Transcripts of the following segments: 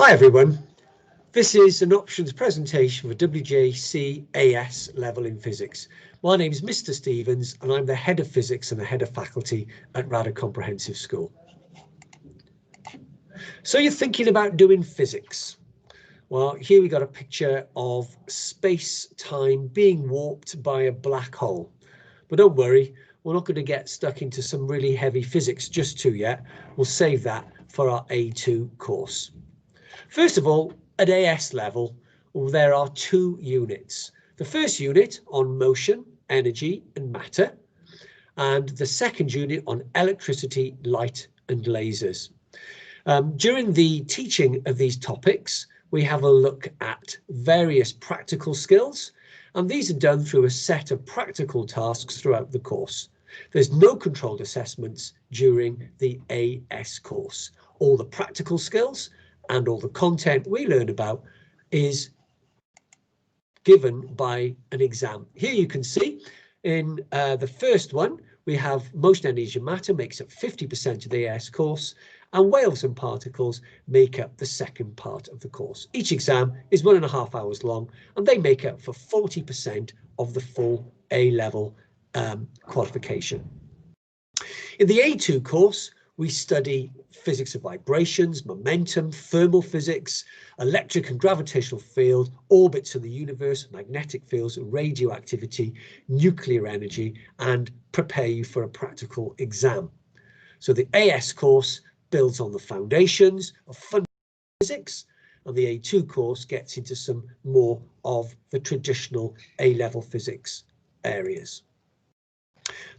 Hi everyone, this is an options presentation for WJC AS level in physics. My name is Mr. Stevens and I'm the head of physics and the head of faculty at Radyr Comprehensive School. So you're thinking about doing physics. Well, here we got a picture of space-time being warped by a black hole. But don't worry, we're not going to get stuck into some really heavy physics just yet. We'll save that for our A2 course. First of all, at AS level, there are two units. The first unit on motion, energy and matter, and the second unit on electricity, light and lasers. During the teaching of these topics, we have a look at various practical skills, and these are done through a set of practical tasks throughout the course. There's no controlled assessments during the AS course. All the practical skills and all the content we learn about is given by an exam. Here you can see in the first one, we have motion, energy and matter makes up 50% of the AS course, and waves and particles make up the second part of the course. Each exam is 1.5 hours long, and they make up for 40% of the full A-level qualification. In the A2 course, we study physics of vibrations, momentum, thermal physics, electric and gravitational field, orbits of the universe, magnetic fields, radioactivity, nuclear energy, and prepare you for a practical exam. So the AS course builds on the foundations of fundamental physics, and the A2 course gets into some more of the traditional A-level physics areas.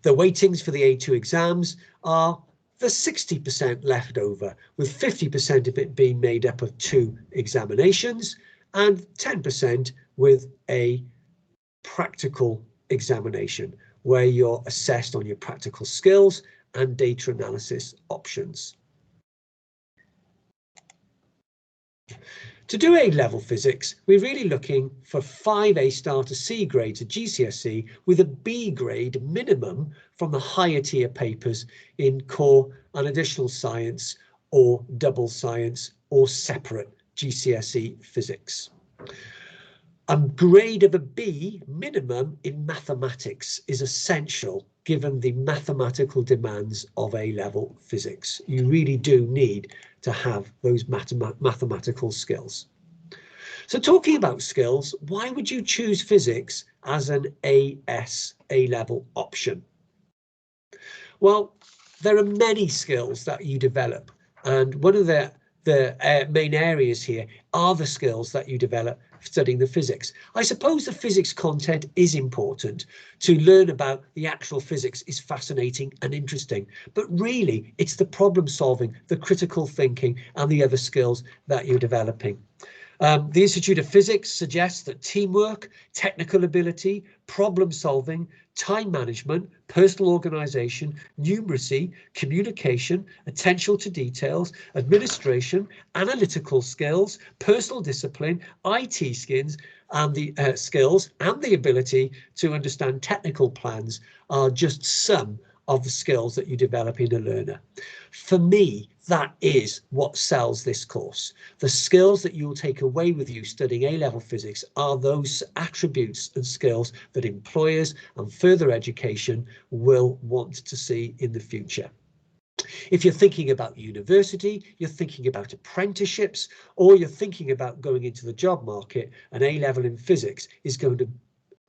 The weightings for the A2 exams are the 60% left over, with 50% of it being made up of 2 examinations and 10% with a practical examination where you're assessed on your practical skills and data analysis options. To do A-level physics, we're really looking for 5 A-star to C grades at GCSE with a B grade minimum from the higher tier papers in core and additional science or double science or separate GCSE physics. A grade of a B minimum in mathematics is essential given the mathematical demands of A-level physics. You really do need to have those mathematical skills. So talking about skills, why would you choose physics as an AS A-level option? Well, there are many skills that you develop, and one of the main areas here are the skills that you develop studying the physics. I suppose the physics content is important. To learn about the actual physics is fascinating and interesting, but really it's the problem solving, the critical thinking and the other skills that you're developing. The Institute of Physics suggests that teamwork, technical ability, problem solving, time management, personal organisation, numeracy, communication, attention to details, administration, analytical skills, personal discipline, IT skills, and the ability to understand technical plans are just some of the skills that you develop in a learner. For me, that is what sells this course. The skills that you'll take away with you studying A-level physics are those attributes and skills that employers and further education will want to see in the future. If you're thinking about university, you're thinking about apprenticeships, or you're thinking about going into the job market, an A-level in physics is going to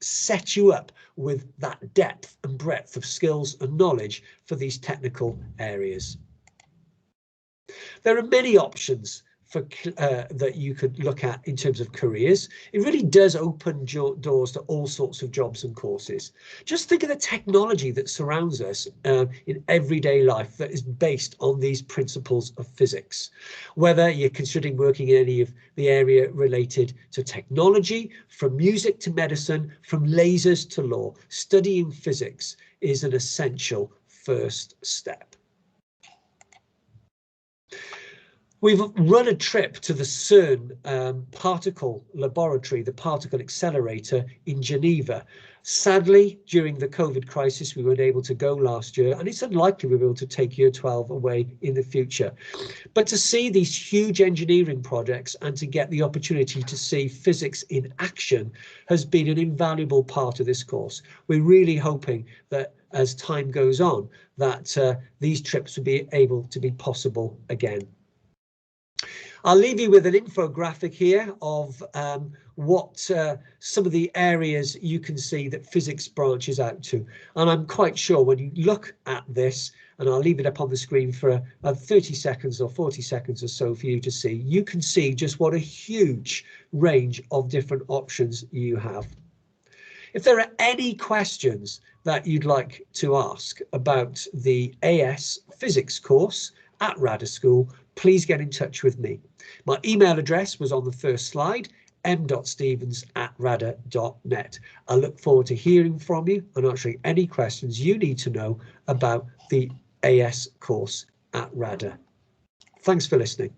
set you up with that depth and breadth of skills and knowledge for these technical areas. There are many options for that you could look at in terms of careers. It really does open doors to all sorts of jobs and courses. Just think of the technology that surrounds us in everyday life that is based on these principles of physics. Whether you're considering working in any of the area related to technology, from music to medicine, from lasers to law, studying physics is an essential first step. We've run a trip to the CERN particle laboratory, the particle accelerator in Geneva. Sadly, during the COVID crisis, we weren't able to go last year, and it's unlikely we'll be able to take year 12 away in the future. But to see these huge engineering projects and to get the opportunity to see physics in action has been an invaluable part of this course. We're really hoping that as time goes on, that these trips will be able to be possible again. I'll leave you with an infographic here of what some of the areas you can see that physics branches out to. And I'm quite sure when you look at this, and I'll leave it up on the screen for 30 seconds or 40 seconds or so for you to see, you can see just what a huge range of different options you have. If there are any questions that you'd like to ask about the AS Physics course at Radyr School, please get in touch with me. My email address was on the first slide, m.stevens@radyr.net. I look forward to hearing from you and answering any questions you need to know about the AS course at Radyr. Thanks for listening.